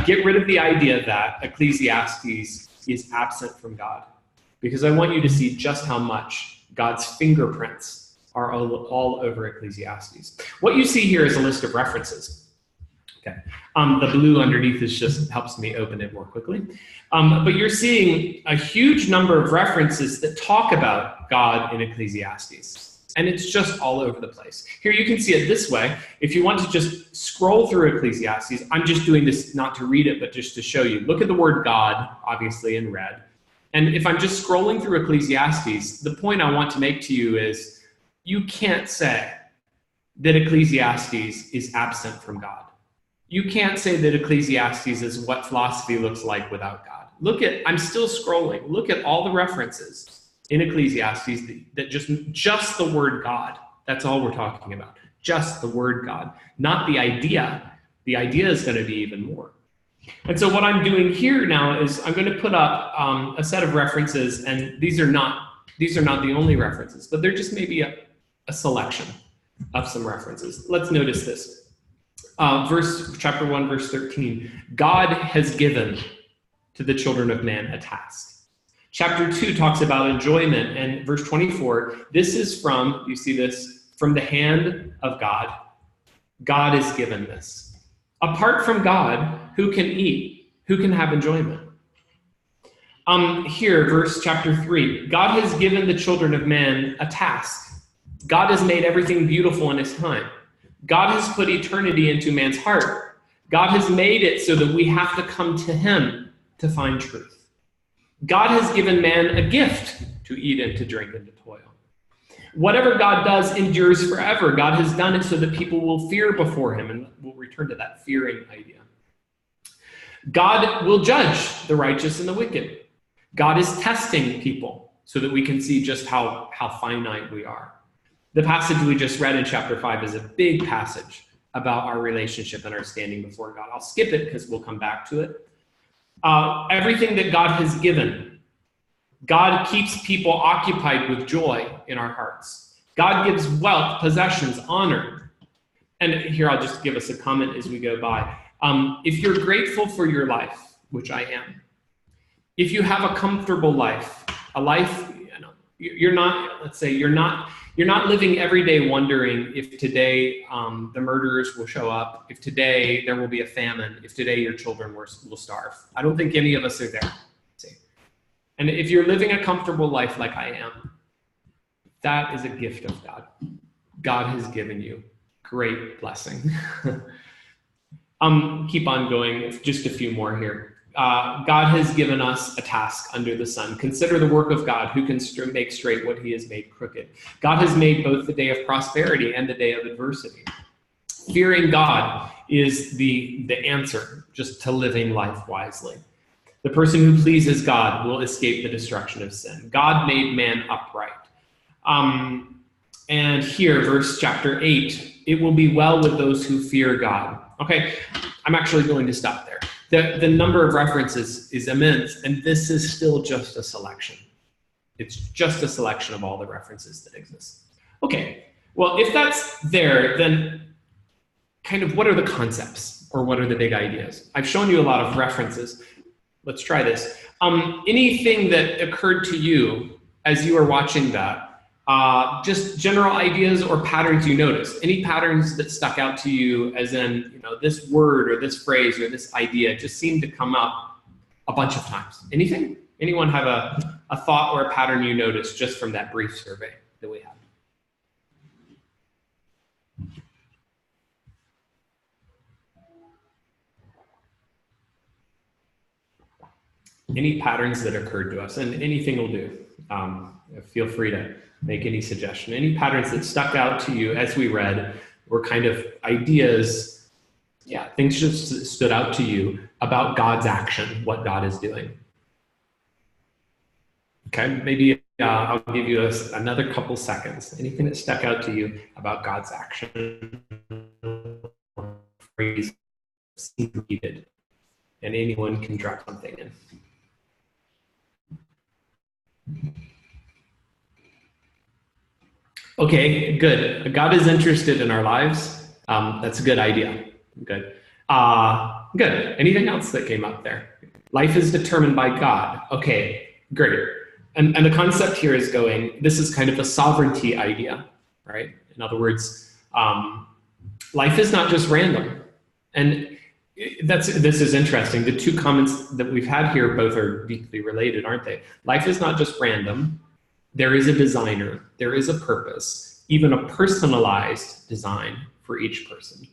Get rid of the idea that Ecclesiastes is absent from God, because I want you to see just how much God's fingerprints are all over Ecclesiastes. What you see here is a list of references. Okay. The blue underneath just helps me open it more quickly. But you're seeing a huge number of references that talk about God in Ecclesiastes. And it's just all over the place. Here you can see it this way. If you want to just scroll through Ecclesiastes, I'm just doing this not to read it, but just to show you. Look at the word God, obviously in red. And if I'm just scrolling through Ecclesiastes, the point I want to make to you is you can't say that Ecclesiastes is absent from God. You can't say that Ecclesiastes is what philosophy looks like without God. I'm still scrolling. Look at all the references in Ecclesiastes that just the word God. That's all we're talking about. Just the word God, not the idea. The idea is going to be even more. And so what I'm doing here now is I'm going to put up a set of references, and these are not the only references, but they're just maybe a selection of some references. Let's notice this. Chapter 1, verse 13. God has given to the children of man a task. Chapter 2 talks about enjoyment, and verse 24, this is from the hand of God. God is given this. Apart from God, who can eat? Who can have enjoyment? Here, chapter 3, God has given the children of man a task. God has made everything beautiful in his time. God has put eternity into man's heart. God has made it so that we have to come to him to find truth. God has given man a gift to eat and to drink and to toil. Whatever God does endures forever. God has done it so that people will fear before him, and we'll return to that fearing idea. God will judge the righteous and the wicked. God is testing people so that we can see just how finite we are. The passage we just read in chapter 5 is a big passage about our relationship and our standing before God. I'll skip it because we'll come back to it. Everything that God has given, God keeps people occupied with joy in our hearts. God gives wealth, possessions, honor. And here I'll just give us a comment as we go by. If you're grateful for your life, which I am, if you have a comfortable life, a life, you're not living every day wondering if today the murderers will show up, if today there will be a famine, if today your children will starve. I don't think any of us are there. See? And if you're living a comfortable life like I am, that is a gift of God. God has given you great blessing. Keep on going, just a few more here. God has given us a task under the sun. Consider the work of God, who can make straight what he has made crooked. God has made both the day of prosperity and the day of adversity. Fearing God is the answer just to living life wisely. The person who pleases God will escape the destruction of sin. God made man upright. And here, chapter 8, it will be well with those who fear God. Okay, I'm actually going to stop there. The number of references is immense, and this is still just a selection. It's just a selection of all the references that exist. Okay, well, if that's there, then kind of what are the concepts, or what are the big ideas? I've shown you a lot of references. Let's try this. Anything that occurred to you as you were watching that, just general ideas or patterns you noticed, any patterns that stuck out to you as in, this word or this phrase or this idea just seemed to come up a bunch of times. Anything? Anyone have a thought or a pattern you noticed just from that brief survey that we had? Any patterns that occurred to us, and anything will do. Feel free to make any suggestion. Any patterns that stuck out to you as we read were kind of ideas, things just stood out to you about God's action, what God is doing. Okay, maybe I'll give you another couple seconds. Anything that stuck out to you about God's action, phrase repeated, and anyone can drop something in. Okay, good. God is interested in our lives. That's a good idea. Good. Good. Anything else that came up there? Life is determined by God. Okay, great. And the concept here is this is kind of a sovereignty idea, right? In other words, life is not just random. And this is interesting. The two comments that we've had here both are deeply related, aren't they? Life is not just random. There is a designer. There is a purpose, even a personalized design for each person.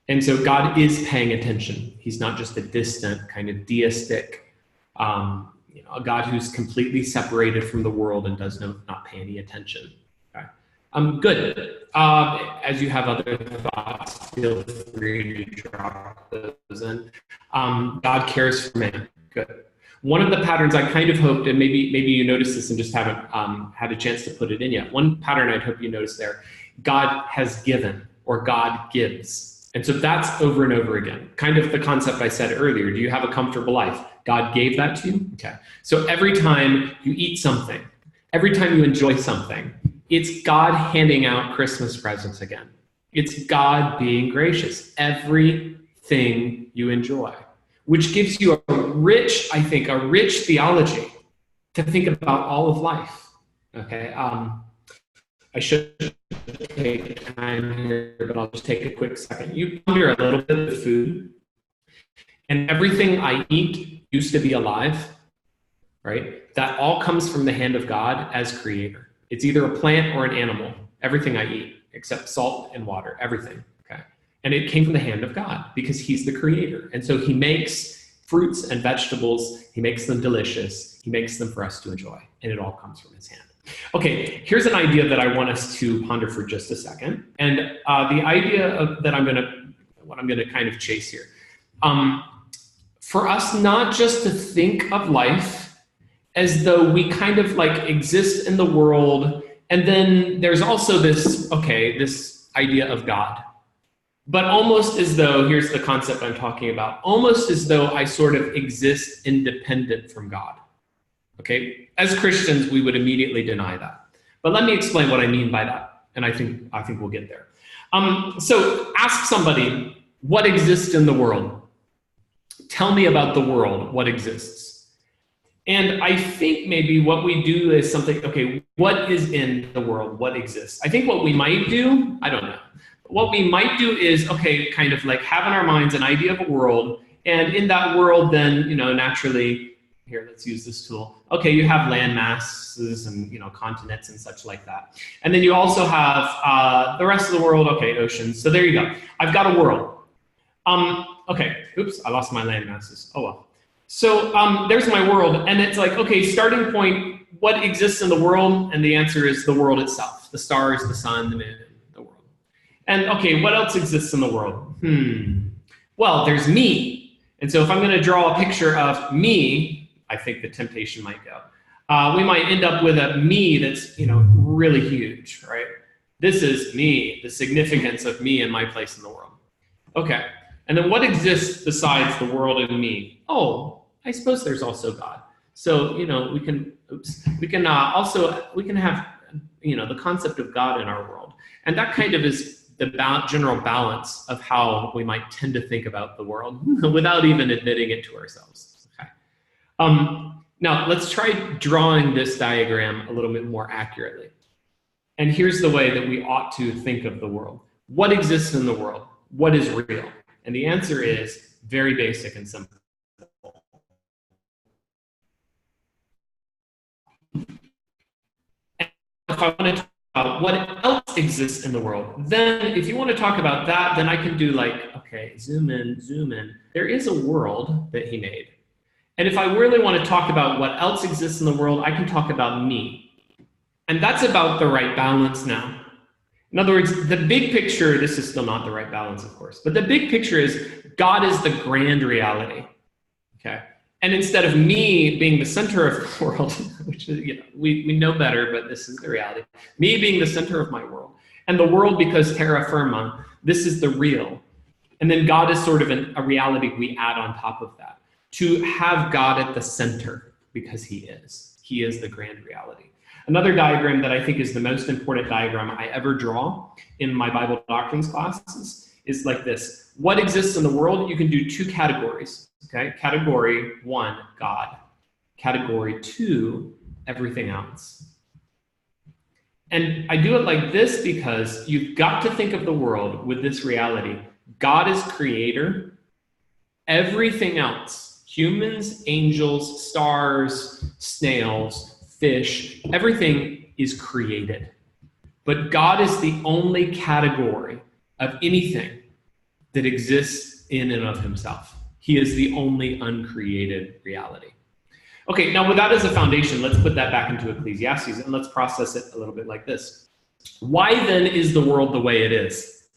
And so God is paying attention. He's not just a distant, kind of deistic, a God who's completely separated from the world and does not pay any attention. Okay. Good. As you have other thoughts, feel free to drop those in. God cares for man. Good. One of the patterns I kind of hoped, and maybe you noticed this and just haven't had a chance to put it in yet. One pattern I'd hope you noticed there: God has given, or God gives. And so that's over and over again. Kind of the concept I said earlier. Do you have a comfortable life? God gave that to you? Okay. So every time you eat something, every time you enjoy something, it's God handing out Christmas presents again. It's God being gracious. Everything you enjoy, which gives you a rich theology to think about all of life. Okay. I should take time here, but I'll just take a quick second. You ponder a little bit of food, and everything I eat used to be alive, right? That all comes from the hand of God as creator. It's either a plant or an animal. Everything I eat, except salt and water, everything, okay? And it came from the hand of God because he's the creator. And so he makes fruits and vegetables, he makes them delicious, he makes them for us to enjoy, and it all comes from his hand. Okay, here's an idea that I want us to ponder for just a second. And the idea that what I'm gonna kind of chase here. For us not just to think of life as though we kind of like exist in the world, and then there's also this idea of God. But almost as though, here's the concept I'm talking about, almost as though I sort of exist independent from God. Okay, as Christians, we would immediately deny that. But let me explain what I mean by that, and I think we'll get there. So ask somebody, what exists in the world? Tell me about the world, what exists? And I think maybe what we do is something, okay, what is in the world? What exists? I think what we might do, I don't know. What we might do is, okay, kind of like have in our minds an idea of a world, and in that world then, naturally, here, let's use this tool. Okay, you have land masses and continents and such like that. And then you also have the rest of the world, okay, oceans. So there you go. I've got a world. Okay, oops, I lost my land masses. Oh well. So there's my world, and it's like, okay, starting point, what exists in the world? And the answer is the world itself. The stars, the sun, the moon, the world. And okay, what else exists in the world? Well, there's me. And so if I'm gonna draw a picture of me, I think the temptation might go. We might end up with a me that's, really huge, right? This is me, the significance of me and my place in the world. Okay, and then what exists besides the world and me? Oh, I suppose there's also God. So, we can have, the concept of God in our world. And that kind of is the general balance of how we might tend to think about the world without even admitting it to ourselves. Now, let's try drawing this diagram a little bit more accurately. And here's the way that we ought to think of the world. What exists in the world? What is real? And the answer is very basic and simple. And if I want to talk about what else exists in the world, then if you want to talk about that, then I can do like, okay, zoom in, zoom in. There is a world that he made. And if I really want to talk about what else exists in the world, I can talk about me. And that's about the right balance now. In other words, the big picture, this is still not the right balance, of course, but the big picture is God is the grand reality, okay? And instead of me being the center of the world, which is, we know better, but this is the reality, me being the center of my world, and the world because terra firma, this is the real. And then God is sort of a reality we add on top of that. To have God at the center, because he is the grand reality. Another diagram that I think is the most important diagram I ever draw in my Bible doctrines classes is like this. What exists in the world? You can do two categories. Okay, category 1, God. Category 2, everything else. And I do it like this because you've got to think of the world with this reality. God is creator. Everything else, humans, angels, stars, snails, fish, everything is created. But God is the only category of anything that exists in and of himself. He is the only uncreated reality. Okay, now with that as a foundation, let's put that back into Ecclesiastes and let's process it a little bit like this. Why then is the world the way it is?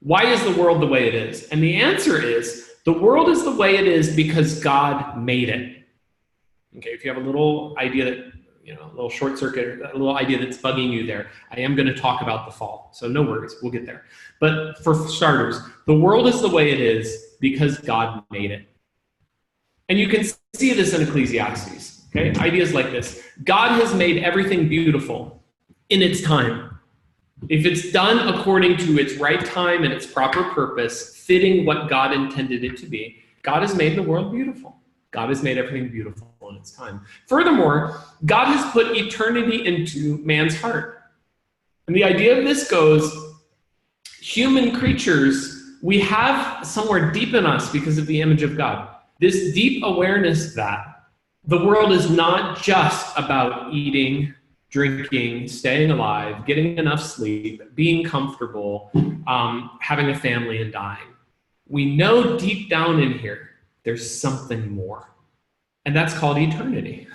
Why is the world the way it is? And the answer is, the world is the way it is because God made it. Okay, if you have a little idea that, a little short circuit, a little idea that's bugging you there, I am going to talk about the fall. So no worries, we'll get there. But for starters, the world is the way it is because God made it. And you can see this in Ecclesiastes, okay? Ideas like this. God has made everything beautiful in its time. If it's done according to its right time and its proper purpose, fitting what God intended it to be, God has made the world beautiful. God has made everything beautiful in its time. Furthermore, God has put eternity into man's heart. And the idea of this goes, human creatures, we have somewhere deep in us because of the image of God. This deep awareness that the world is not just about eating, drinking, staying alive, getting enough sleep, being comfortable, having a family and dying. We know deep down in here, there's something more. And that's called eternity.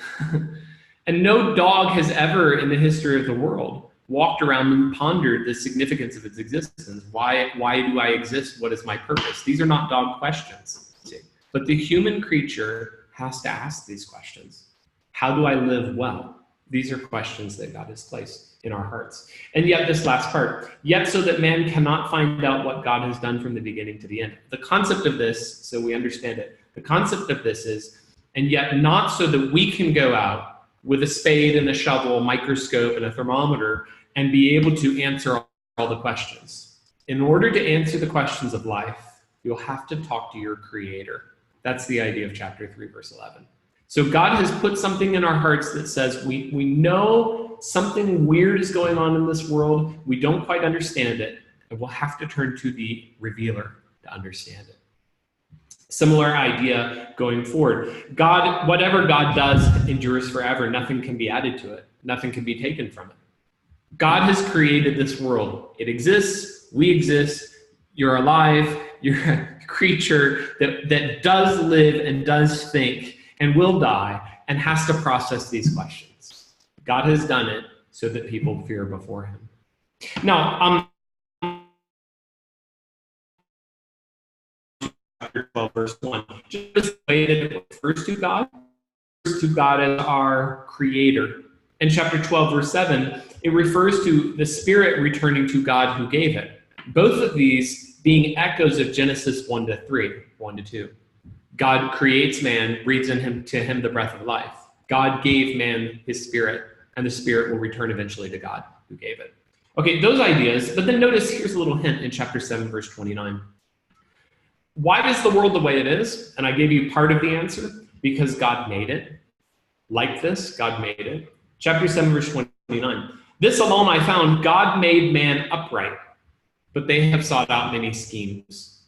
And no dog has ever in the history of the world walked around and pondered the significance of its existence. Why do I exist? What is my purpose? These are not dog questions. See? But the human creature has to ask these questions. How do I live well? These are questions that God has placed in our hearts. And yet this last part, yet so that man cannot find out what God has done from the beginning to the end. The concept of this, so we understand it, the concept of this is, and yet not so that we can go out with a spade and a shovel, a microscope and a thermometer and be able to answer all the questions. In order to answer the questions of life, you'll have to talk to your creator. That's the idea of chapter 3, verse 11. So God has put something in our hearts that says we know something weird is going on in this world. We don't quite understand it, and we'll have to turn to the revealer to understand it. Similar idea going forward. God, whatever God does endures forever. Nothing can be added to it. Nothing can be taken from it. God has created this world. It exists. We exist. You're alive. You're a creature that does live and does think and will die and has to process these questions. God has done it so that people fear before him. Now, chapter 12, verse 1, just the way that it refers to God as our creator. In chapter 12, verse 7, it refers to the Spirit returning to God who gave it. Both of these being echoes of Genesis 1 to 3, 1 to 2. God creates man, breathes to him the breath of life. God gave man his Spirit, and the Spirit will return eventually to God who gave it. Okay, those ideas, but then notice here's a little hint in chapter 7, verse 29. Why is the world the way it is? And I gave you part of the answer, because God made it. Like this, God made it. Chapter 7, verse 29. This alone I found, God made man upright, but they have sought out many schemes.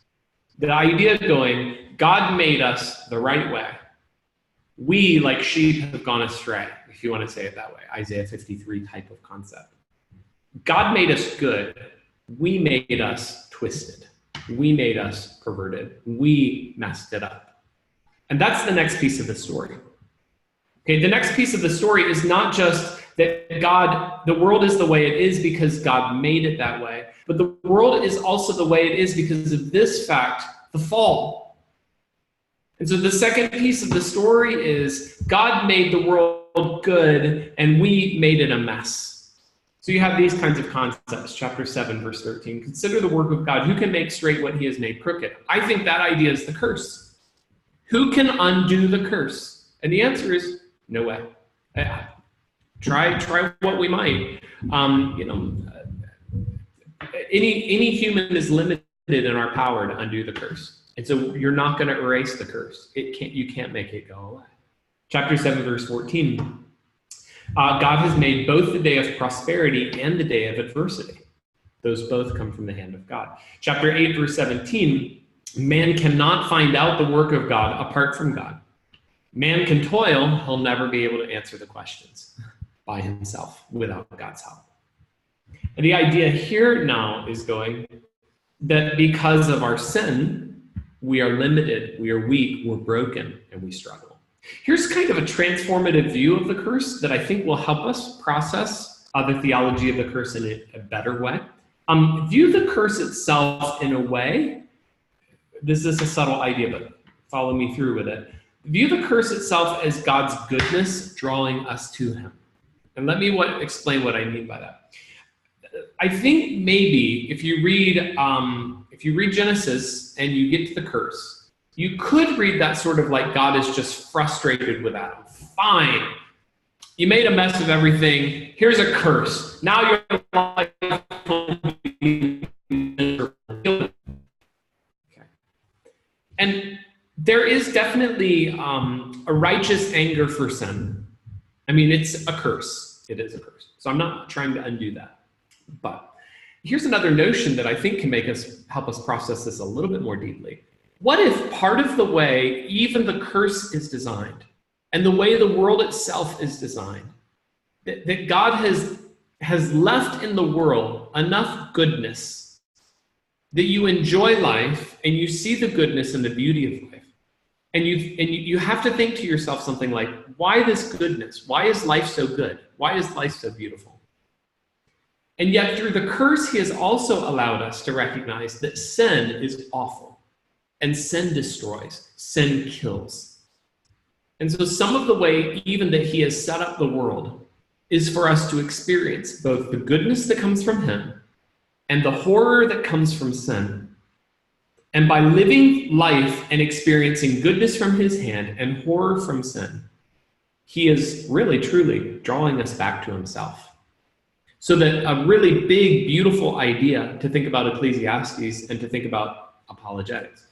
The idea of going, God made us the right way. We, like sheep, have gone astray, if you want to say it that way. Isaiah 53 type of concept. God made us good. We made us twisted. We made us perverted. We messed it up. And that's the next piece of the story. Okay, the next piece of the story is not just that the world is the way it is because God made it that way, but the world is also the way it is because of this fact, the fall. And so the second piece of the story is God made the world good and we made it a mess. So you have these kinds of concepts, chapter 7, verse 13. Consider the work of God. Who can make straight what he has made crooked? I think that idea is the curse. Who can undo the curse? And the answer is no way. Try what we might. any human is limited in our power to undo the curse. And so you're not going to erase the curse. You can't make it go away. Chapter 7, verse 14. God has made both the day of prosperity and the day of adversity. Those both come from the hand of God. Chapter 8, verse 17. Man cannot find out the work of God apart from God. Man can toil, he'll never be able to answer the questions by himself without God's help. And the idea here now is going that because of our sin, we are limited, we are weak, we're broken, and we struggle. Here's kind of a transformative view of the curse that I think will help us process the theology of the curse in a better way. View the curse itself in a way, this is a subtle idea, but follow me through with it. View the curse itself as God's goodness drawing us to him. And let me explain what I mean by that. I think maybe if you read Genesis and you get to the curse, you could read that sort of like God is just frustrated with Adam. Fine, you made a mess of everything. Here's a curse. Now your life will be miserable. Okay. And there is definitely a righteous anger for sin. I mean, it's a curse. It is a curse. So I'm not trying to undo that. But here's another notion that I think can help us process this a little bit more deeply. What if part of the way even the curse is designed and the way the world itself is designed, that God has left in the world enough goodness that you enjoy life and you see the goodness and the beauty of life. And you have to think to yourself something like, why this goodness? Why is life so good? Why is life so beautiful? And yet through the curse, he has also allowed us to recognize that sin is awful and sin destroys, sin kills. And so some of the way even that he has set up the world is for us to experience both the goodness that comes from him and the horror that comes from sin. And by living life and experiencing goodness from his hand and horror from sin, he is really, truly drawing us back to himself. So that a really big, beautiful idea to think about Ecclesiastes and to think about apologetics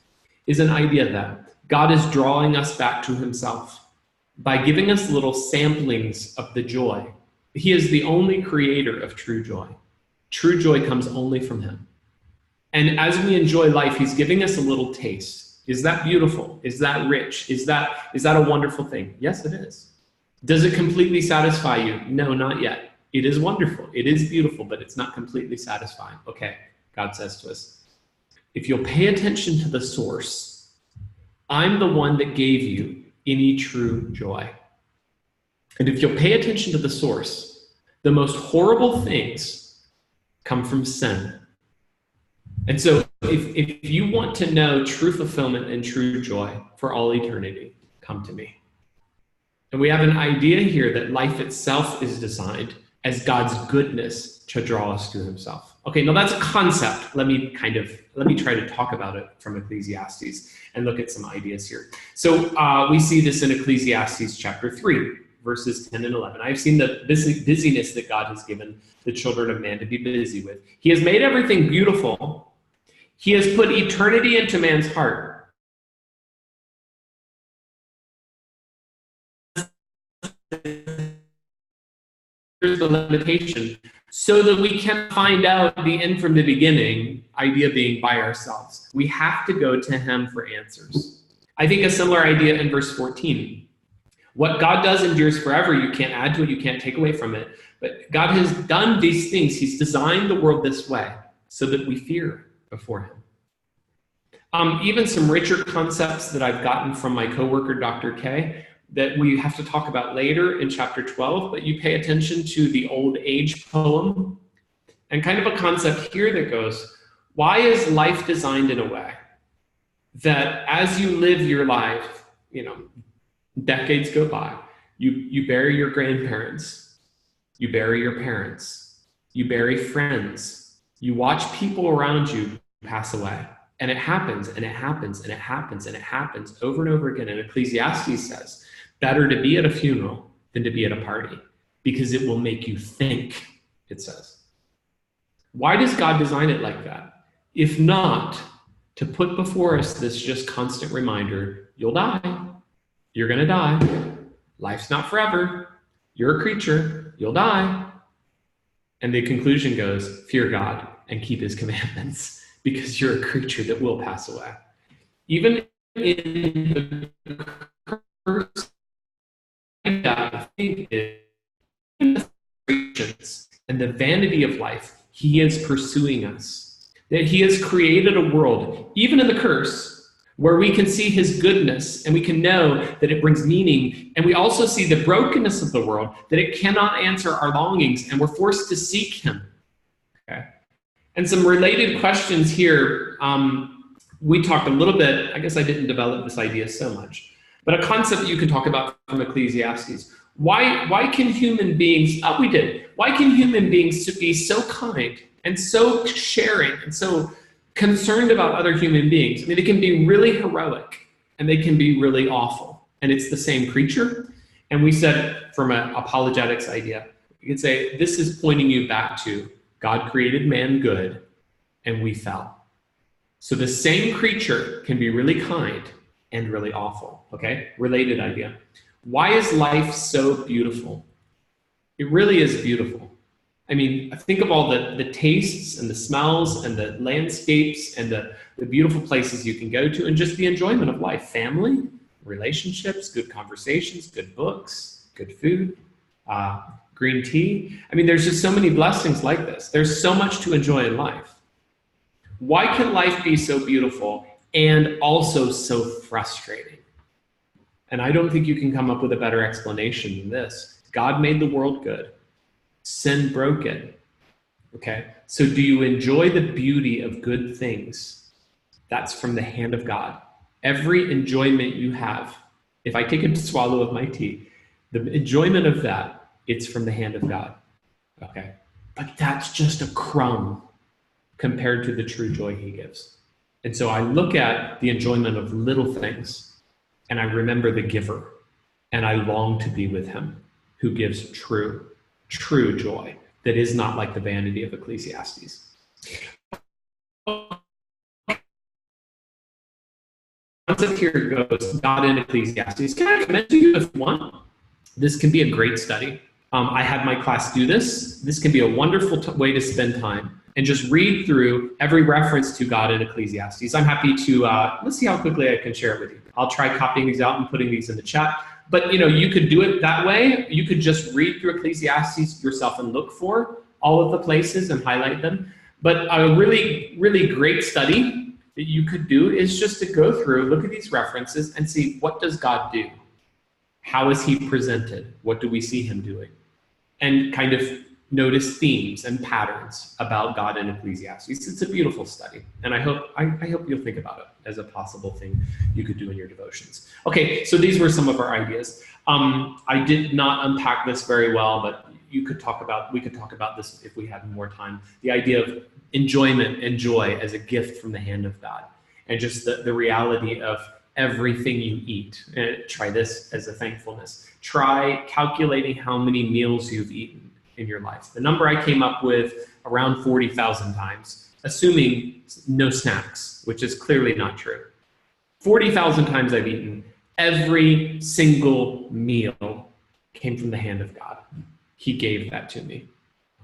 is an idea that God is drawing us back to himself by giving us little samplings of the joy. He is the only creator of true joy. True joy comes only from him. And as we enjoy life, he's giving us a little taste. Is that beautiful? Is that rich? Is that a wonderful thing? Yes, it is. Does it completely satisfy you? No, not yet. It is wonderful. It is beautiful, but it's not completely satisfying. Okay, God says to us, if you'll pay attention to the source, I'm the one that gave you any true joy. And if you'll pay attention to the source, the most horrible things come from sin. And so if you want to know true fulfillment and true joy for all eternity, come to me. And we have an idea here that life itself is designed as God's goodness to draw us to himself. Okay, now that's a concept. Let me try to talk about it from Ecclesiastes and look at some ideas here. So we see this in Ecclesiastes chapter 3, verses 10 and 11. I've seen the busyness that God has given the children of man to be busy with. He has made everything beautiful. He has put eternity into man's heart. Here's the limitation. So that we can find out the end from the beginning, idea being by ourselves. We have to go to him for answers. I think a similar idea in verse 14. What God does endures forever. You can't add to it. You can't take away from it. But God has done these things. He's designed the world this way so that we fear before him. Even some richer concepts that I've gotten from my coworker, Dr. K, that we have to talk about later in chapter 12, but you pay attention to the old age poem and kind of a concept here that goes, why is life designed in a way that as you live your life, decades go by, you bury your grandparents, you bury your parents, you bury friends, you watch people around you pass away. And it happens, and it happens, and it happens, and it happens over and over again. And Ecclesiastes says, better to be at a funeral than to be at a party, because it will make you think, it says. Why does God design it like that? If not to put before us this just constant reminder, you'll die. You're going to die. Life's not forever. You're a creature. You'll die. And the conclusion goes, fear God and keep his commandments, because you're a creature that will pass away. Even in the curse, I think in the frustrations and the vanity of life, he is pursuing us. That he has created a world, even in the curse, where we can see his goodness and we can know that it brings meaning. And we also see the brokenness of the world, that it cannot answer our longings, and we're forced to seek him. Okay. And some related questions here. We talked a little bit, I guess I didn't develop this idea so much, but a concept you can talk about from Ecclesiastes. Why can human beings, we did. Why can human beings be so kind and so sharing and so concerned about other human beings? I mean, they can be really heroic and they can be really awful. And it's the same creature. And we said from an apologetics idea, you could say, this is pointing you back to God created man good and we fell. So the same creature can be really kind and really awful, okay? Related idea. Why is life so beautiful? It really is beautiful. I mean, think of all the tastes and the smells and the landscapes and the beautiful places you can go to, and just the enjoyment of life. Family, relationships, good conversations, good books, good food, green tea. I mean, there's just so many blessings like this. There's so much to enjoy in life. Why can life be so beautiful and also so frustrating? And I don't think you can come up with a better explanation than this. God made the world good. Sin broke it. Okay? So do you enjoy the beauty of good things? That's from the hand of God. Every enjoyment you have, if I take a swallow of my tea, the enjoyment of that, it's from the hand of God. Okay? But that's just a crumb compared to the true joy he gives. And so I look at the enjoyment of little things and I remember the giver, and I long to be with him who gives true joy that is not like the vanity of Ecclesiastes. Concept here goes, God in Ecclesiastes. Can I recommend to you if you want? This can be a great study. I had my class do this. This can be a wonderful way to spend time and just read through every reference to God in Ecclesiastes. I'm happy to, let's see how quickly I can share it with you. I'll try copying these out and putting these in the chat. But you could do it that way. You could just read through Ecclesiastes yourself and look for all of the places and highlight them. But a really, really great study that you could do is just to go through, look at these references and see, what does God do? How is he presented? What do we see him doing? And kind of notice themes and patterns about God in Ecclesiastes. It's a beautiful study, and I hope you'll think about it as a possible thing you could do in your devotions. Okay, so these were some of our ideas. I did not unpack this very well, but we could talk about this if we had more time. The idea of enjoyment and joy as a gift from the hand of God, and just the reality of everything you eat. Try this as a thankfulness. Try calculating how many meals you've eaten in your life. The number I came up with, around 40,000 times, assuming no snacks, which is clearly not true. 40,000 times I've eaten. Every single meal came from the hand of God. He gave that to me.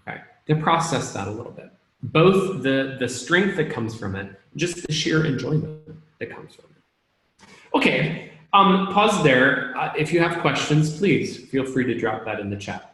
Okay, to process that a little bit. Both the strength that comes from it, just the sheer enjoyment that comes from it. Okay, pause there. If you have questions, please feel free to drop that in the chat.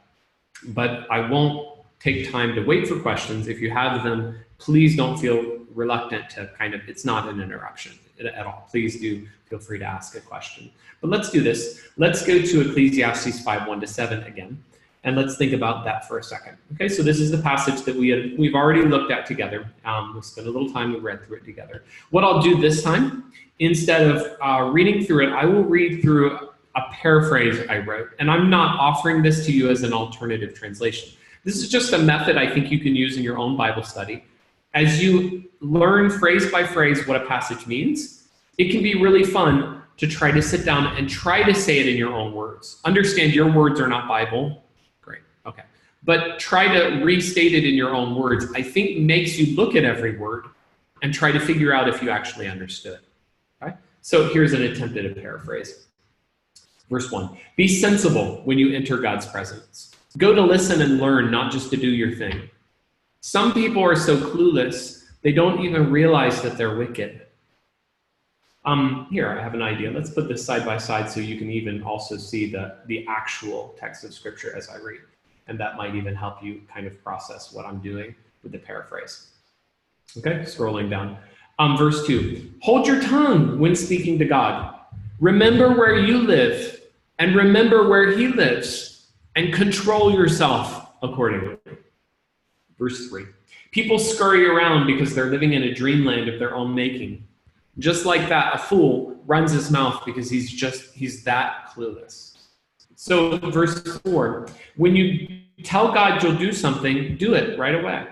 But I won't take time to wait for questions. If you have them, please don't feel reluctant to it's not an interruption at all. Please do feel free to ask a question. But let's do this. Let's go to Ecclesiastes 5:1-7 again, and let's think about that for a second. Okay, so this is the passage that we've already looked at together. We spent a little time, we read through it together. What I'll do this time, instead of reading through it, I will read through a paraphrase I wrote, and I'm not offering this to you as an alternative translation. This is just a method I think you can use in your own Bible study. As you learn phrase by phrase what a passage means, it can be really fun to try to sit down and try to say it in your own words. Understand your words are not Bible. Great, okay. but try to restate it in your own words, I think makes you look at every word and try to figure out if you actually understood. Okay? So here's an attempt at a paraphrase. Verse 1, be sensible when you enter God's presence. Go to listen and learn, not just to do your thing. Some people are so clueless, they don't even realize that they're wicked. Here, I have an idea. Let's put this side by side so you can even also see the actual text of Scripture as I read. And that might even help you kind of process what I'm doing with the paraphrase. Okay, scrolling down. Verse 2, hold your tongue when speaking to God. Remember where you live and remember where he lives and control yourself accordingly. Verse 3, people scurry around because they're living in a dreamland of their own making. Just like that, a fool runs his mouth because he's that clueless. So verse 4, when you tell God you'll do something, do it right away.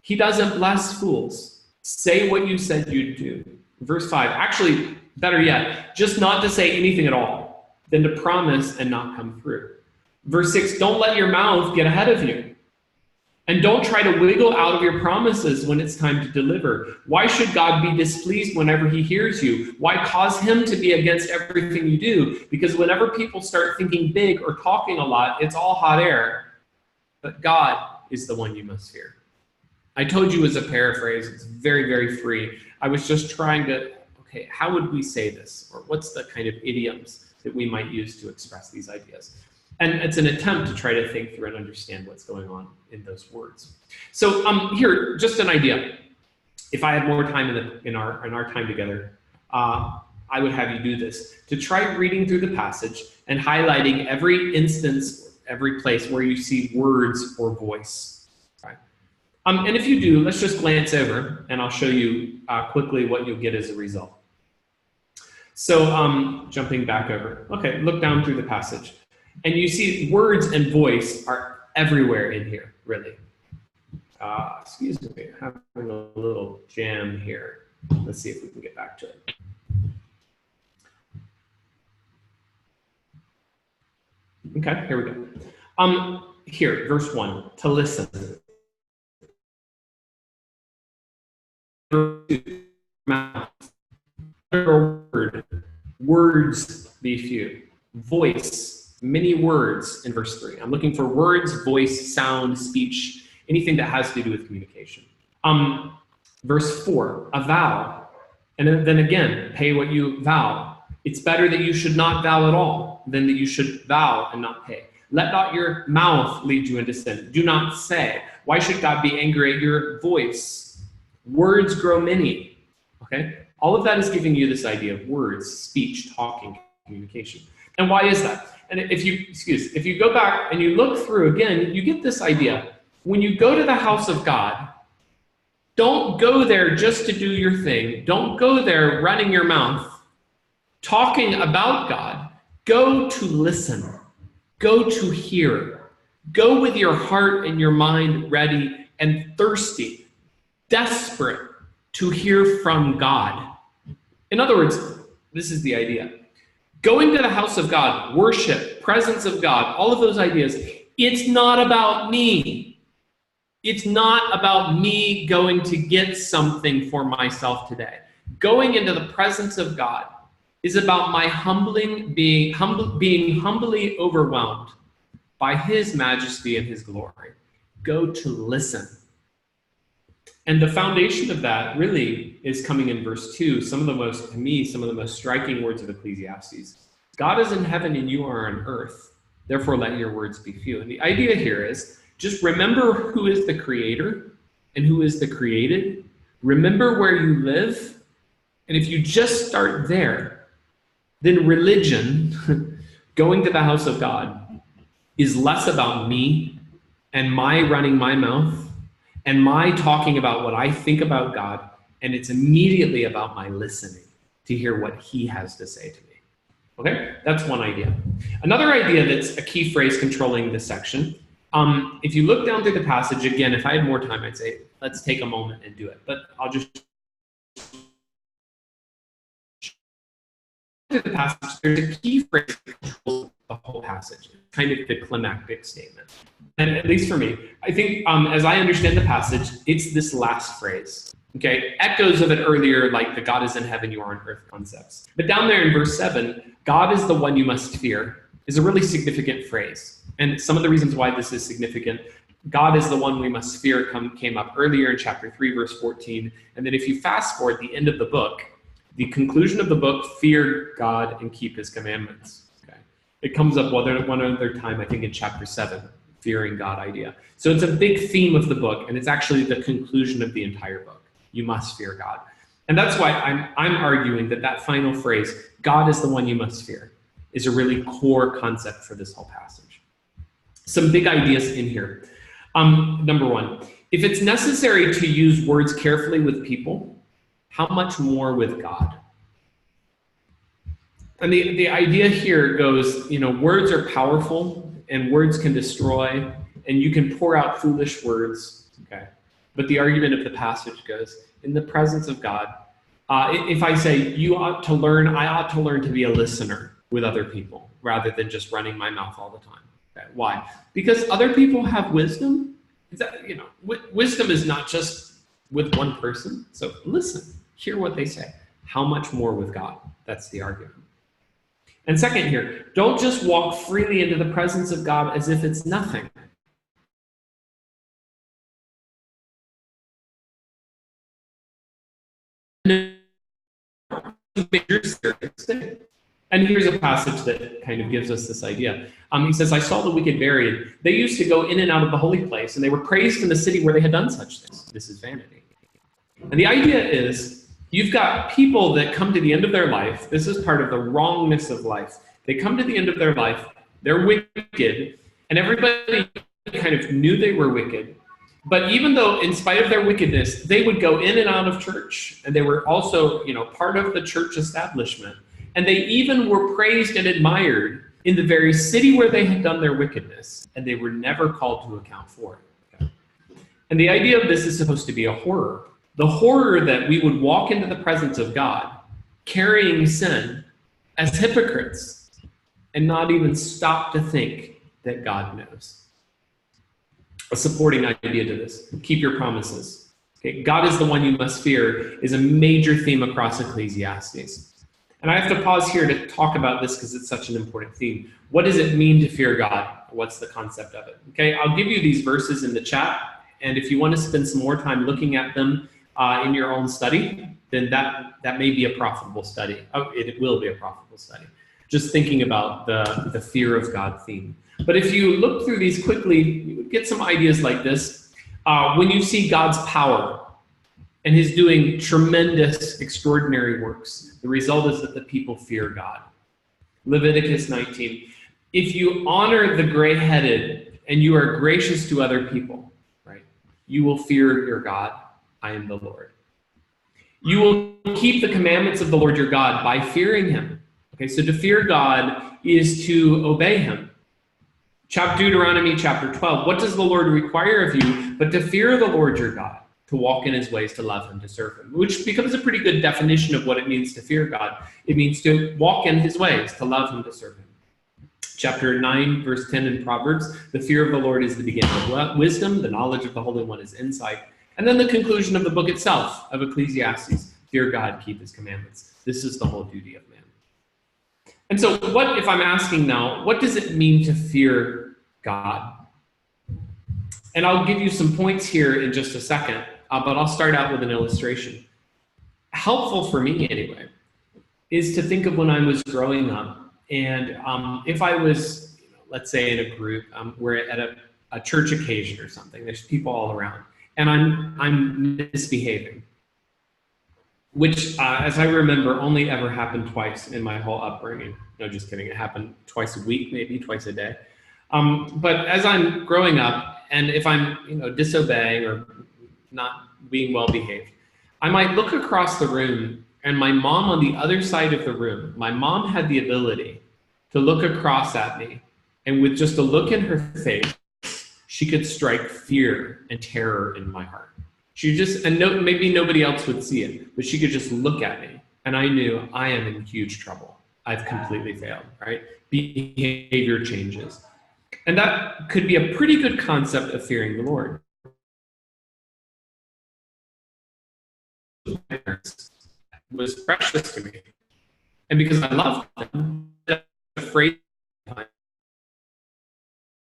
He doesn't bless fools. Say what you said you'd do. Verse 5, actually, better yet, just not to say anything at all, than to promise and not come through. Verse 6, don't let your mouth get ahead of you. And don't try to wiggle out of your promises when it's time to deliver. Why should God be displeased whenever he hears you? Why cause him to be against everything you do? Because whenever people start thinking big or talking a lot, it's all hot air. But God is the one you must fear. I told you as a paraphrase, it's very, very free. I was just trying to, okay, how would we say this? Or what's the kind of idioms that we might use to express these ideas? And it's an attempt to try to think through and understand what's going on in those words. So here, just an idea. If I had more time in our time together, I would have you do this. To try reading through the passage and highlighting every instance, every place where you see words or voice. Okay? And if you do, let's just glance over, and I'll show you quickly what you'll get as a result. So jumping back over. Okay, look down through the passage. And you see words and voice are everywhere in here, really. Excuse me, I'm having a little jam here. Let's see if we can get back to it. Okay, here we go. Here, verse 1, to listen. Word, words be few. Voice. Many words in verse 3. I'm looking for words, voice, sound, speech, anything that has to do with communication. Verse 4, a vow. And then again, pay what you vow. It's better that you should not vow at all than that you should vow and not pay. Let not your mouth lead you into sin. Do not say. Why should God be angry at your voice? Words grow many. Okay? All of that is giving you this idea of words, speech, talking, communication. And why is that? And if you go back and you look through again, you get this idea. When you go to the house of God, don't go there just to do your thing. Don't go there running your mouth, talking about God. Go to listen. Go to hear. Go with your heart and your mind ready and thirsty, desperate to hear from God. In other words, this is the idea. Going to the house of God, worship, presence of God, all of those ideas, it's not about me. It's not about me going to get something for myself today. Going into the presence of God is about my being humbly overwhelmed by his majesty and his glory. Go to listen. And the foundation of that really is coming in verse 2, some of the most striking words of Ecclesiastes. God is in heaven and you are on earth. Therefore, let your words be few. And the idea here is just remember who is the creator and who is the created. Remember where you live. And if you just start there, then religion, going to the house of God, is less about me and my running my mouth and my talking about what I think about God, and it's immediately about my listening to hear what he has to say to me. Okay, that's one idea. Another idea that's a key phrase controlling this section, if you look down through the passage, again, if I had more time, I'd say, let's take a moment and do it, but I'll just through the passage, there's a key phrase that controls the whole passage, kind of the climactic statement. and at least for me, I think as I understand the passage, it's this last phrase. Okay, echoes of it earlier, like the God is in heaven, you are on earth concepts. But down there in verse 7, God is the one you must fear, is a really significant phrase. And some of the reasons why this is significant, God is the one we must fear came up earlier in chapter 3, verse 14. And then if you fast forward the end of the book, the conclusion of the book, fear God and keep his commandments. Okay, it comes up one other time, I think in chapter 7, fearing God idea. So it's a big theme of the book, and it's actually the conclusion of the entire book. You must fear God. And that's why I'm arguing that final phrase, God is the one you must fear, is a really core concept for this whole passage. Some big ideas in here. Number one, if it's necessary to use words carefully with people, how much more with God? And the idea here goes, words are powerful and words can destroy, and you can pour out foolish words, okay? But the argument of the passage goes, in the presence of God, if I say I ought to learn to be a listener with other people rather than just running my mouth all the time. Okay. Why? Because other people have wisdom. Wisdom is not just with one person. So listen, hear what they say. How much more with God? That's the argument. And second here, don't just walk freely into the presence of God as if it's nothing. And here's a passage that kind of gives us this idea. He says, I saw the wicked buried. They used to go in and out of the holy place, and they were praised in the city where they had done such things. This is vanity. And the idea is, you've got people that come to the end of their life. This is part of the wrongness of life. They come to the end of their life. They're wicked, and everybody kind of knew they were wicked. But even though, in spite of their wickedness, they would go in and out of church, and they were also, part of the church establishment. And they even were praised and admired in the very city where they had done their wickedness, and they were never called to account for it. Okay? And the idea of this is supposed to be a horror. The horror that we would walk into the presence of God, carrying sin as hypocrites, and not even stop to think that God knows. A supporting idea to this, keep your promises. Okay? God is the one you must fear is a major theme across Ecclesiastes. And I have to pause here to talk about this because it's such an important theme. What does it mean to fear God? What's the concept of it? Okay, I'll give you these verses in the chat, and if you want to spend some more time looking at them in your own study, then that may be a profitable study. Oh, it will be a profitable study. Just thinking about the fear of God theme. But if you look through these quickly, you would get some ideas like this. When you see God's power and his doing tremendous, extraordinary works, the result is that the people fear God. Leviticus 19. If you honor the gray-headed and you are gracious to other people, right, you will fear your God. I am the Lord. You will keep the commandments of the Lord your God by fearing him. Okay, so to fear God is to obey him. Deuteronomy chapter 12. What does the Lord require of you but to fear the Lord your God, to walk in his ways, to love him, to serve him, which becomes a pretty good definition of what it means to fear God. It means to walk in his ways, to love him, to serve him. Chapter 9, verse 10 in Proverbs, the fear of the Lord is the beginning of wisdom, the knowledge of the Holy One is insight. And then the conclusion of the book itself, of Ecclesiastes, fear God, keep his commandments. This is the whole duty of man. And so what, if I'm asking now, what does it mean to fear God? And I'll give you some points here in just a second, but I'll start out with an illustration. Helpful for me anyway, is to think of when I was growing up, and if I was, let's say in a group, we're at a church occasion or something, there's people all around, and I'm misbehaving, which, as I remember, only ever happened twice in my whole upbringing. No, just kidding. It happened twice a week, maybe twice a day. But as I'm growing up, and if I'm, disobeying or not being well behaved, I might look across the room, and my mom on the other side of the room, my mom had the ability to look across at me, and with just a look in her face, she could strike fear and terror in my heart. She just, and maybe nobody else would see it, but she could just look at me, and I knew I am in huge trouble. I've completely failed, right? Behavior changes. And that could be a pretty good concept of fearing the Lord. My parents was precious to me. And because I loved them, I was afraid.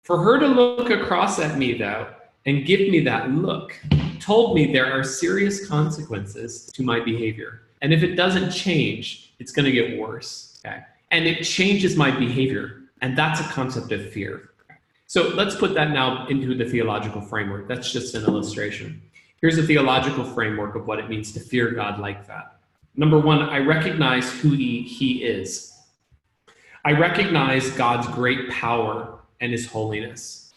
For her to look across at me, though, and give me that look, told me there are serious consequences to my behavior. And if it doesn't change, it's going to get worse. Okay? And it changes my behavior. And that's a concept of fear. So let's put that now into the theological framework. That's just an illustration. Here's a theological framework of what it means to fear God like that. Number one, I recognize who he is. I recognize God's great power and his holiness.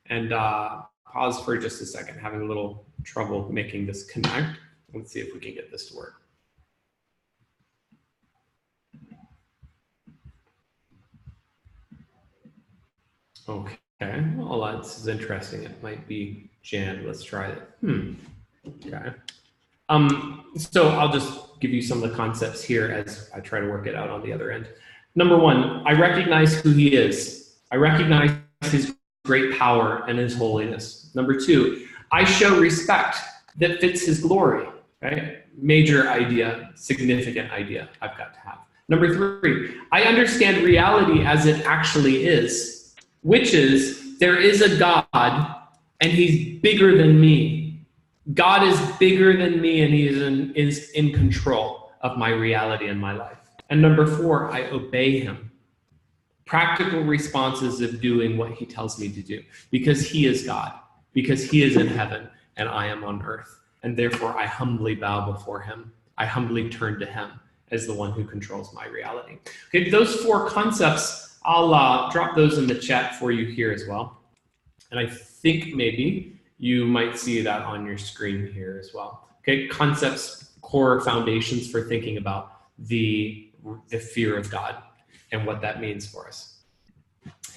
And pause for just a second, having a little trouble making this connect. Let's see if we can get this to work. Okay, well, this is interesting. It might be jammed. Let's try it. Okay. So I'll just give you some of the concepts here as I try to work it out on the other end. Number one, I recognize who he is. I recognize his great power and his holiness. Number two, I show respect that fits his glory. Right? Major idea, significant idea I've got to have. Number three, I understand reality as it actually is, which is there is a God and he's bigger than me. God is bigger than me and he is in control of my reality and my life. And number four, I obey him. Practical responses of doing what he tells me to do because he is God, because he is in heaven and I am on earth. And therefore I humbly bow before him. I humbly turn to him as the one who controls my reality. Okay, those four concepts, I'll drop those in the chat for you here as well. And I think maybe you might see that on your screen here as well. Okay, concepts, core foundations for thinking about the fear of God and what that means for us.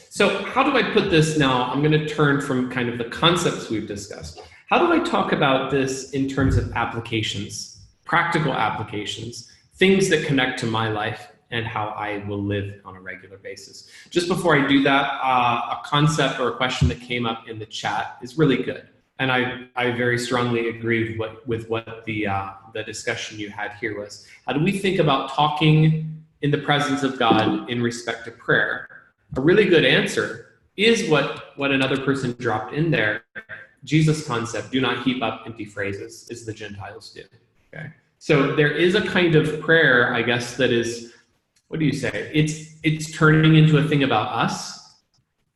So how do I put this now? I'm going to turn from kind of the concepts we've discussed. How do I talk about this in terms of applications, practical applications, things that connect to my life and how I will live on a regular basis? Just before I do that, a concept or a question that came up in the chat is really good. And I very strongly agree with what the discussion you had here was. How do we think about talking in the presence of God in respect to prayer? A really good answer is what another person dropped in there. Jesus' concept, do not heap up empty phrases, as the Gentiles do. Okay, so there is a kind of prayer, I guess, that is, what do you say? It's turning into a thing about us,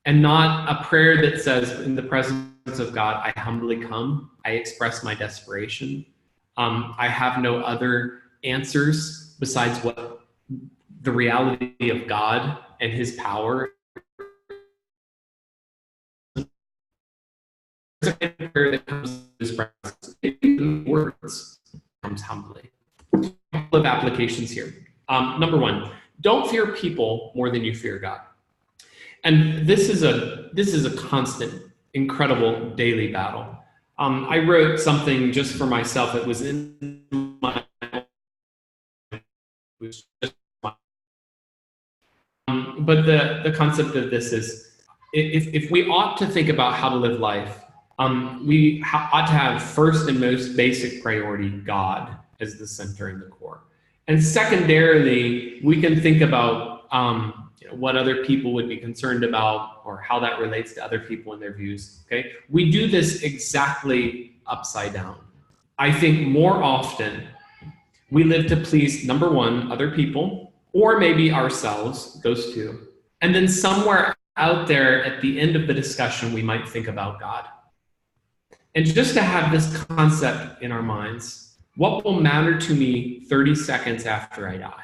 and not a prayer that says, in the presence of God, I humbly come, I express my desperation. I have no other answers besides what the reality of God and his power. There's a prayer that comes to his presence. Words comes humbly. A couple of applications here. Number one, don't fear people more than you fear God. And this is a constant, incredible daily battle. I wrote something just for myself. It was in my, but the concept of this is, if we ought to think about how to live life, we ought to have first and most basic priority God as the center and the core. And secondarily, we can think about what other people would be concerned about or how that relates to other people and their views. Okay, we do this exactly upside down. I think more often we live to please, number one, other people, or maybe ourselves, those two. And then somewhere out there at the end of the discussion, we might think about God. And just to have this concept in our minds, what will matter to me 30 seconds after I die?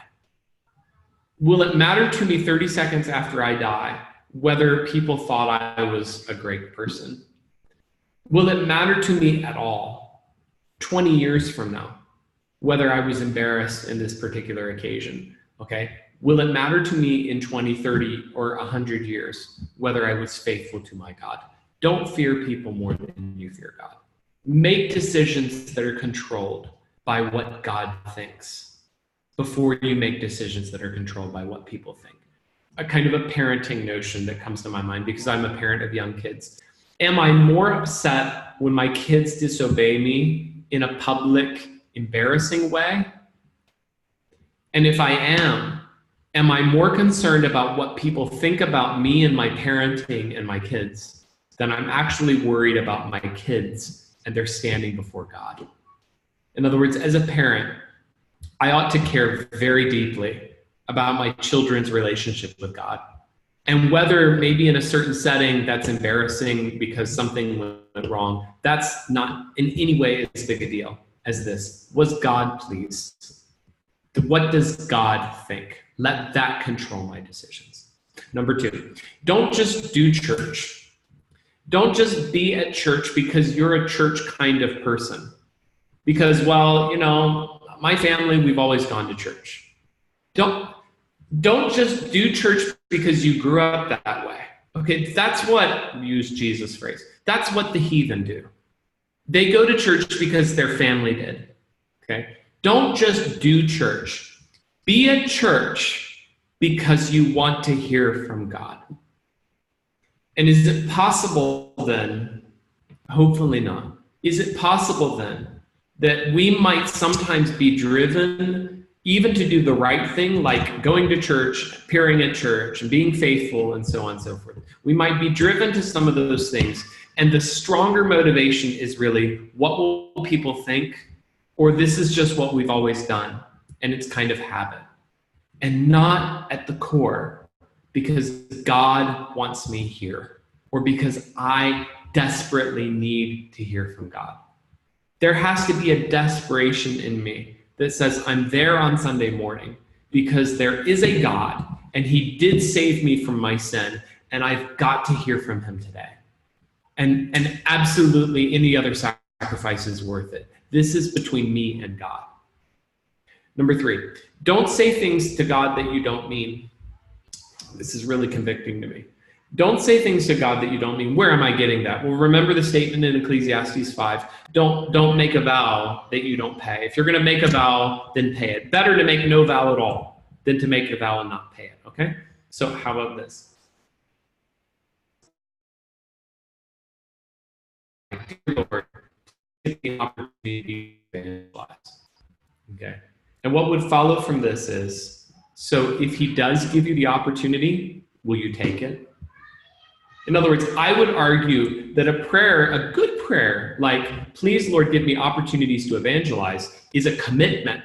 Will it matter to me 30 seconds after I die whether people thought I was a great person? Will it matter to me at all 20 years from now whether I was embarrassed in this particular occasion? Okay. Will it matter to me in 20, 30, or 100 years whether I was faithful to my God? Don't fear people more than you fear God. Make decisions that are controlled by what God thinks before you make decisions that are controlled by what people think. a kind of a parenting notion that comes to my mind because I'm a parent of young kids. Am I more upset when my kids disobey me in a public, embarrassing way? And if I am I more concerned about what people think about me and my parenting and my kids than I'm actually worried about my kids and their standing before God? In other words, as a parent, I ought to care very deeply about my children's relationship with God. And whether maybe in a certain setting that's embarrassing because something went wrong, that's not in any way as big a deal as this. Was God pleased? What does God think? Let that control my decisions. Number 2, don't just do church. Don't just be at church because you're a church kind of person. Because, well, my family, we've always gone to church. Don't just do church because you grew up that way. Okay, that's what, use Jesus' phrase, that's what the heathen do. They go to church because their family did. Okay, don't just do church. Be at church because you want to hear from God. And is it possible then, hopefully not, is it possible then that we might sometimes be driven even to do the right thing, like going to church, appearing at church, and being faithful, and so on and so forth? We might be driven to some of those things, and the stronger motivation is really, what will people think? Or this is just what we've always done, and it's kind of habit. And not at the core, because God wants me here, or because I desperately need to hear from God. There has to be a desperation in me that says I'm there on Sunday morning because there is a God, and he did save me from my sin, and I've got to hear from him today. And absolutely any other sacrifice is worth it. This is between me and God. Number 3, don't say things to God that you don't mean. This is really convicting to me. Don't say things to God that you don't mean. Where am I getting that? Well, remember the statement in Ecclesiastes 5. Don't make a vow that you don't pay. If you're going to make a vow, then pay it. Better to make no vow at all than to make a vow and not pay it, okay? So how about this? Dear Lord, take the opportunity to evangelize. Okay? And what would follow from this is, so if he does give you the opportunity, will you take it? In other words, I would argue that a prayer, a good prayer, like, please, Lord, give me opportunities to evangelize, is a commitment.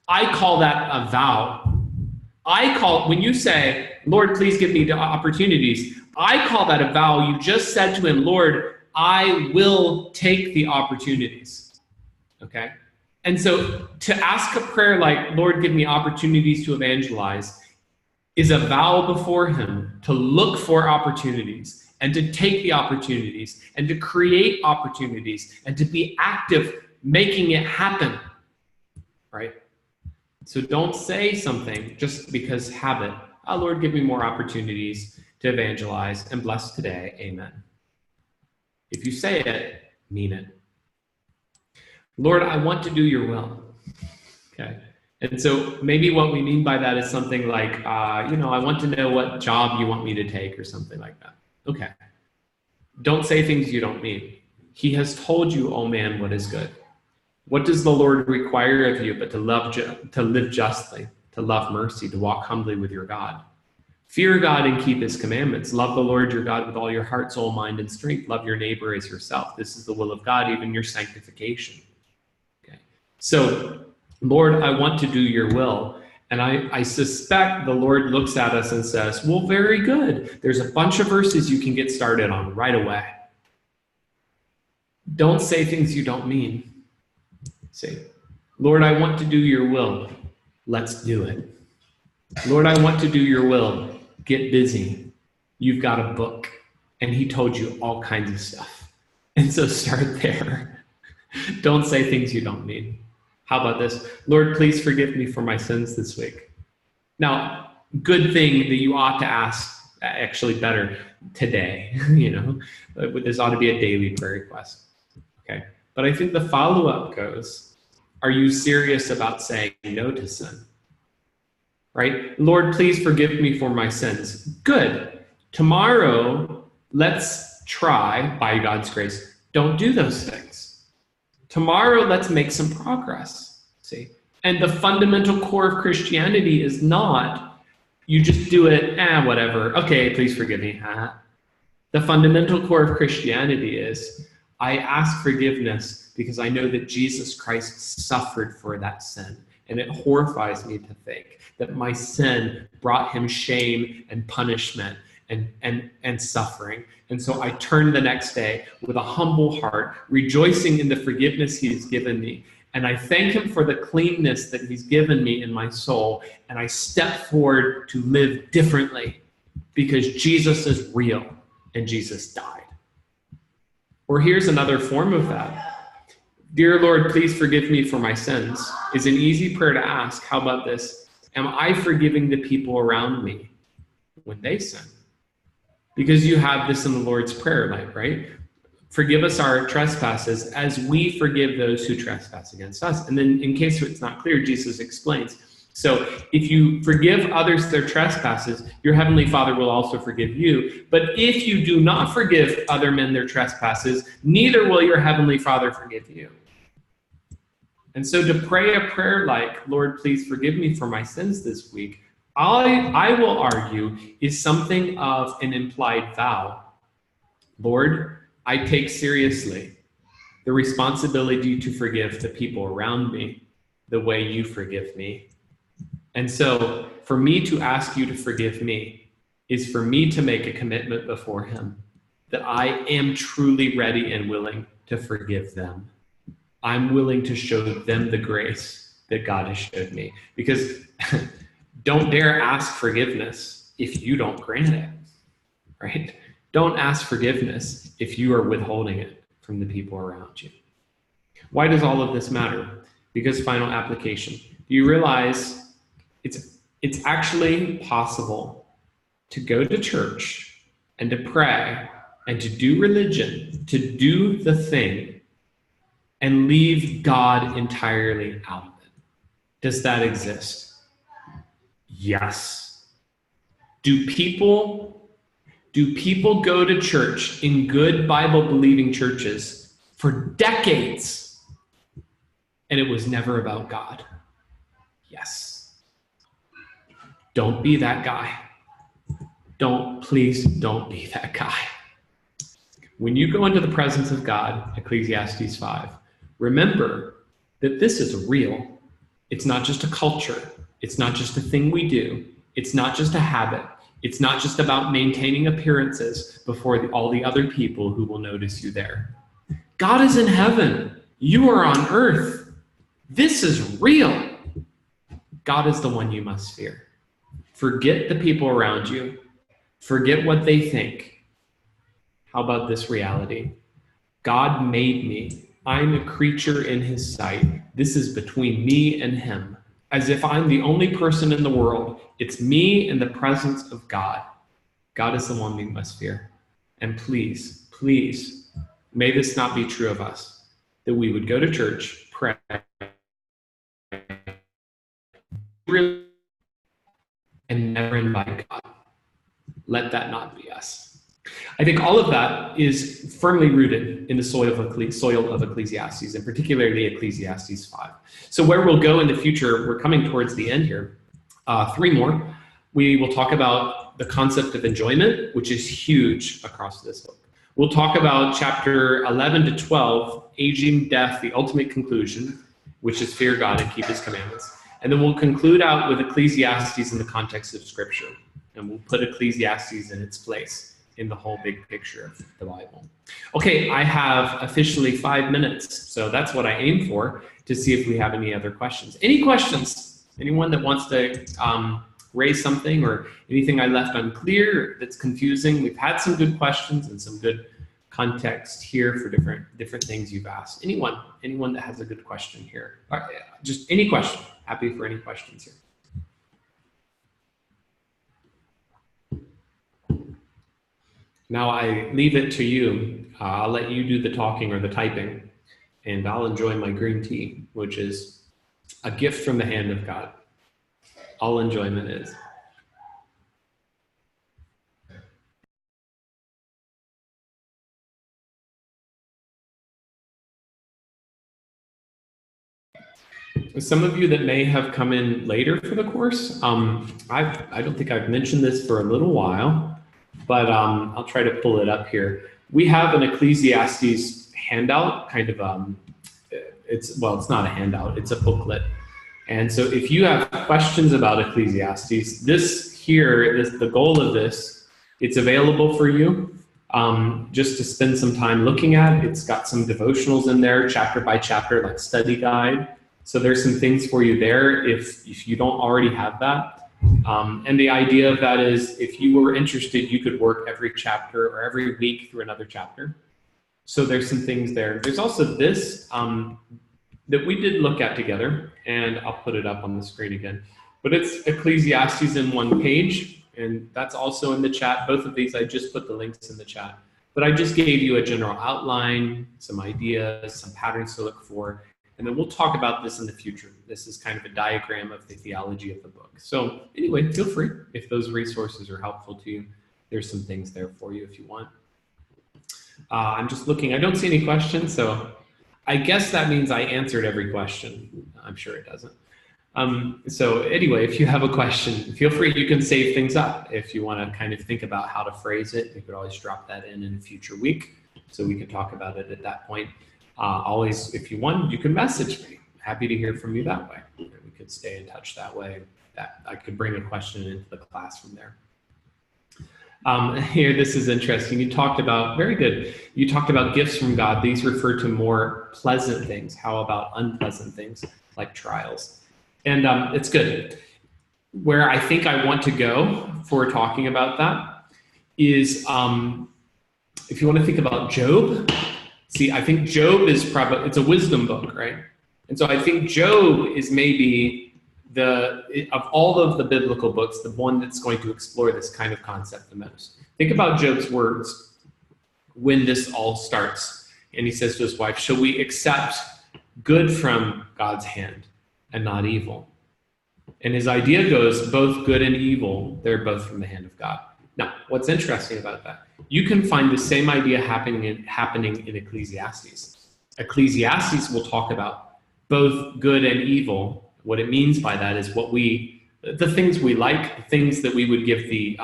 I call that a vow. When you say, Lord, please give me the opportunities, I call that a vow. You just said to him, Lord, I will take the opportunities. Okay? And so to ask a prayer like, Lord, give me opportunities to evangelize, is a vow before him to look for opportunities and to take the opportunities and to create opportunities and to be active making it happen, right? So don't say something just because habit. Oh, Lord, give me more opportunities to evangelize and bless today. Amen. If you say it, mean it. Lord, I want to do your will. Okay. And so maybe what we mean by that is something like, I want to know what job you want me to take or something like that. Okay. Don't say things you don't mean. He has told you, oh man, what is good. What does the Lord require of you but to live justly, to love mercy, to walk humbly with your God? Fear God and keep his commandments. Love the Lord your God with all your heart, soul, mind, and strength. Love your neighbor as yourself. This is the will of God, even your sanctification. Okay. So, Lord, I want to do your will. And I suspect the Lord looks at us and says, well, very good. There's a bunch of verses you can get started on right away. Don't say things you don't mean. Say, Lord, I want to do your will. Let's do it. Lord, I want to do your will. Get busy. You've got a book. And he told you all kinds of stuff. And so start there. Don't say things you don't mean. How about this? Lord, please forgive me for my sins this week. Now, good thing that you ought to ask, actually better, today. This ought to be a daily prayer request. Okay. But I think the follow-up goes, are you serious about saying no to sin? right? Lord, please forgive me for my sins. Good. Tomorrow, let's try, by God's grace, don't do those things. Tomorrow, let's make some progress. See? And the fundamental core of Christianity is not you just do it, whatever. Okay, please forgive me. The fundamental core of Christianity is I ask forgiveness because I know that Jesus Christ suffered for that sin. And it horrifies me to think that my sin brought him shame and punishment and suffering. And so I turn the next day with a humble heart, rejoicing in the forgiveness he has given me. And I thank him for the cleanness that he's given me in my soul. And I step forward to live differently because Jesus is real and Jesus died. Or here's another form of that. Dear Lord, please forgive me for my sins is an easy prayer to ask. How about this? Am I forgiving the people around me when they sin? Because you have this in the Lord's Prayer, right? Forgive us our trespasses as we forgive those who trespass against us. And then in case it's not clear, Jesus explains. So if you forgive others their trespasses, your heavenly Father will also forgive you. But if you do not forgive other men their trespasses, neither will your heavenly Father forgive you. And so to pray a prayer like, Lord, please forgive me for my sins this week, I will argue is something of an implied vow. Lord, I take seriously the responsibility to forgive the people around me the way you forgive me. And so for me to ask you to forgive me is for me to make a commitment before him that I am truly ready and willing to forgive them. I'm willing to show them the grace that God has showed me. Because don't dare ask forgiveness if you don't grant it, right? Don't ask forgiveness if you are withholding it from the people around you. Why does all of this matter? Because final application. Do you realize it's actually possible to go to church and to pray and to do religion, to do the thing, and leave God entirely out of it? Does that exist? Yes. Do people go to church in good Bible-believing churches for decades and it was never about God? Yes. Don't be that guy. Please don't be that guy. When you go into the presence of God, Ecclesiastes 5, remember that this is real. It's not just a culture. It's not just a thing we do. It's not just a habit. It's not just about maintaining appearances before all the other people who will notice you there. God is in heaven. You are on earth. This is real. God is the one you must fear. Forget the people around you. Forget what they think. How about this reality? God made me. I'm a creature in his sight. This is between me and him. As if I'm the only person in the world. It's me in the presence of God. God is the one we must fear. And please, please, may this not be true of us, that we would go to church, pray, and never invite God. Let that not be us. I think all of that is firmly rooted in the soil of Ecclesiastes, and particularly Ecclesiastes 5. So where we'll go in the future, we're coming towards the end here. 3 more. We will talk about the concept of enjoyment, which is huge across this book. We'll talk about chapter 11 to 12, aging, death, the ultimate conclusion, which is fear God and keep his commandments. And then we'll conclude out with Ecclesiastes in the context of Scripture. And we'll put Ecclesiastes in its place in the whole big picture of the Bible. Okay, I have officially 5 minutes. So that's what I aim for, to see if we have any other questions. Any questions? Anyone that wants to raise something or anything I left unclear that's confusing? We've had some good questions and some good context here for different things you've asked. Anyone that has a good question here? Just any question. Happy for any questions here. Now I leave it to you. I'll let you do the talking or the typing, and I'll enjoy my green tea, which is a gift from the hand of God. All enjoyment is. Some of you that may have come in later for the course, I don't think I've mentioned this for a little while, but I'll try to pull it up here. We have an Ecclesiastes handout, kind of, it's not a handout, it's a booklet. And so if you have questions about Ecclesiastes, the goal of this, it's available for you just to spend some time looking at. It's got some devotionals in there, chapter by chapter, like study guide. So there's some things for you there if you don't already have that. And the idea of that is if you were interested, you could work every chapter or every week through another chapter. So there's some things there. There's also this that we did look at together, and I'll put it up on the screen again. But it's Ecclesiastes in one page, and that's also in the chat. Both of these, I just put the links in the chat. But I just gave you a general outline, some ideas, some patterns to look for. And then we'll talk about this in the future. This is kind of a diagram of the theology of the book. So anyway, feel free if those resources are helpful to you. There's some things there for you if you want. I'm just looking. I don't see any questions, so I guess that means I answered every question. I'm sure it doesn't. So anyway, if you have a question, feel free. You can save things up. If you want to kind of think about how to phrase it, you could always drop that in a future week so we can talk about it at that point. Always, if you want, you can message me. Happy to hear from you that way. We could stay in touch that way. That I could bring a question into the class from there. Here, this is interesting. You talked about, very good. You talked about gifts from God. These refer to more pleasant things. How about unpleasant things like trials? And it's good. Where I think I want to go for talking about that is if you want to think about Job. See, I think Job is probably, it's a wisdom book, right? And so I think Job is maybe of all of the biblical books, the one that's going to explore this kind of concept the most. Think about Job's words when this all starts. And he says to his wife, shall we accept good from God's hand and not evil? And his idea goes, both good and evil, they're both from the hand of God. Now, what's interesting about that? You can find the same idea happening in Ecclesiastes. Ecclesiastes will talk about both good and evil. What it means by that is the things we like, the things that we would give the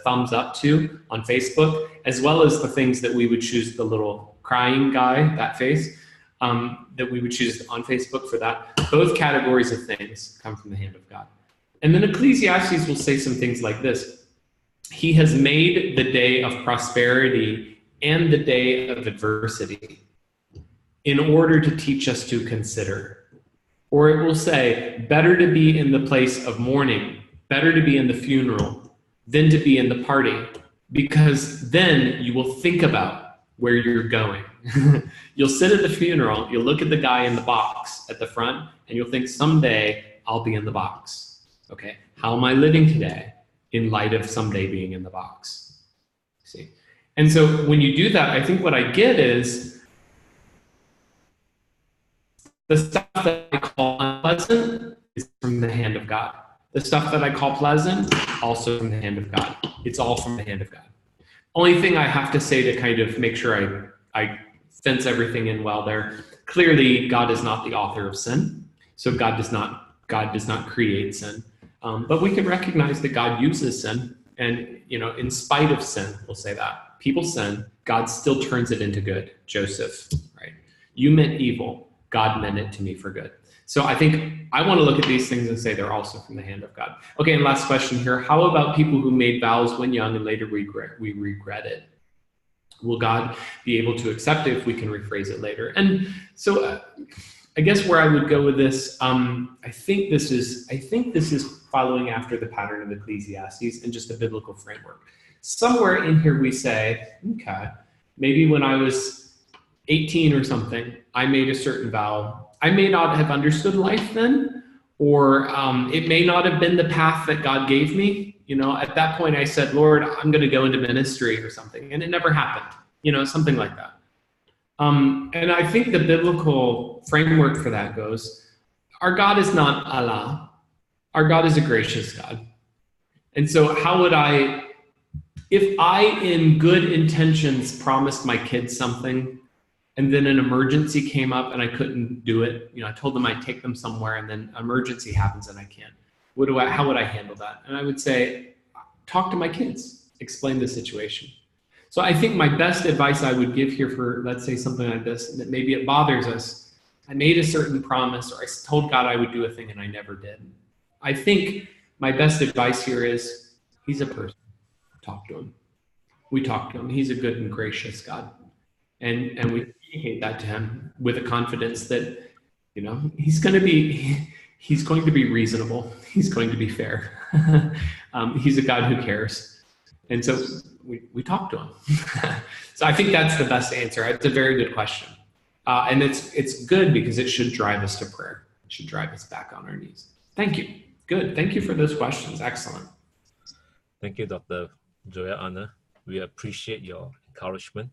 thumbs up to on Facebook, as well as the things that we would choose the little crying guy, that face, that we would choose on Facebook for that. Both categories of things come from the hand of God. And then Ecclesiastes will say some things like this. He has made the day of prosperity and the day of adversity in order to teach us to consider. Or it will say, better to be in the place of mourning, better to be in the funeral than to be in the party, because then you will think about where you're going. You'll sit at the funeral, you'll look at the guy in the box at the front, and you'll think, someday I'll be in the box. Okay, how am I living today in light of someday being in the box? See? And so when you do that, I think what I get is the stuff that I call unpleasant is from the hand of God. The stuff that I call pleasant, also from the hand of God. It's all from the hand of God. Only thing I have to say to kind of make sure I fence everything in well there, clearly God is not the author of sin. So God does not create sin. But we can recognize that God uses sin, and in spite of sin, we'll say that people sin, God still turns it into good. Joseph, right? You meant evil, God meant it to me for good. So I think I want to look at these things and say they're also from the hand of God. Okay, and last question here: how about people who made vows when young and later we regret it? Will God be able to accept it if we can rephrase it later? And so. I guess where I would go with this, I think this is following after the pattern of Ecclesiastes and just a biblical framework. Somewhere in here we say, okay, maybe when I was 18 or something, I made a certain vow. I may not have understood life then, or it may not have been the path that God gave me. At that point I said, Lord, I'm going to go into ministry or something, and it never happened. Something like that. And I think the biblical framework for that goes, our God is not Allah. Our God is a gracious God. And so how would if I in good intentions promised my kids something and then an emergency came up and I couldn't do it, I told them I'd take them somewhere and then emergency happens and I can't. How would I handle that? And I would say, talk to my kids, explain the situation. So I think my best advice I would give here for, let's say, something like this, that maybe it bothers us. I made a certain promise, or I told God I would do a thing and I never did. I think my best advice here is, he's a person. Talk to him. We talk to him. He's a good and gracious God. And we communicate that to him with a confidence that, he's going to be reasonable. He's going to be fair. He's a God who cares. And so we talk to him. So I think that's the best answer. It's a very good question. And it's good because it should drive us to prayer. It should drive us back on our knees. Thank you. Good. Thank you for those questions. Excellent. Thank you, Dr. Joel Anna. We appreciate your encouragement,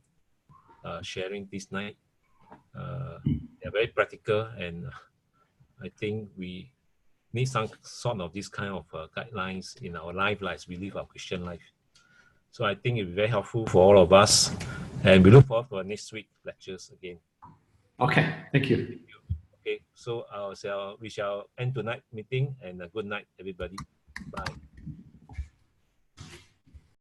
sharing this night. They're very practical, and I think we need some sort of this kind of guidelines in our life as we live our Christian life. So I think it'll be very helpful for all of us, and we look forward to our next week lectures again. Okay, thank you. Okay, so we shall end tonight's meeting, and a good night, everybody. Bye.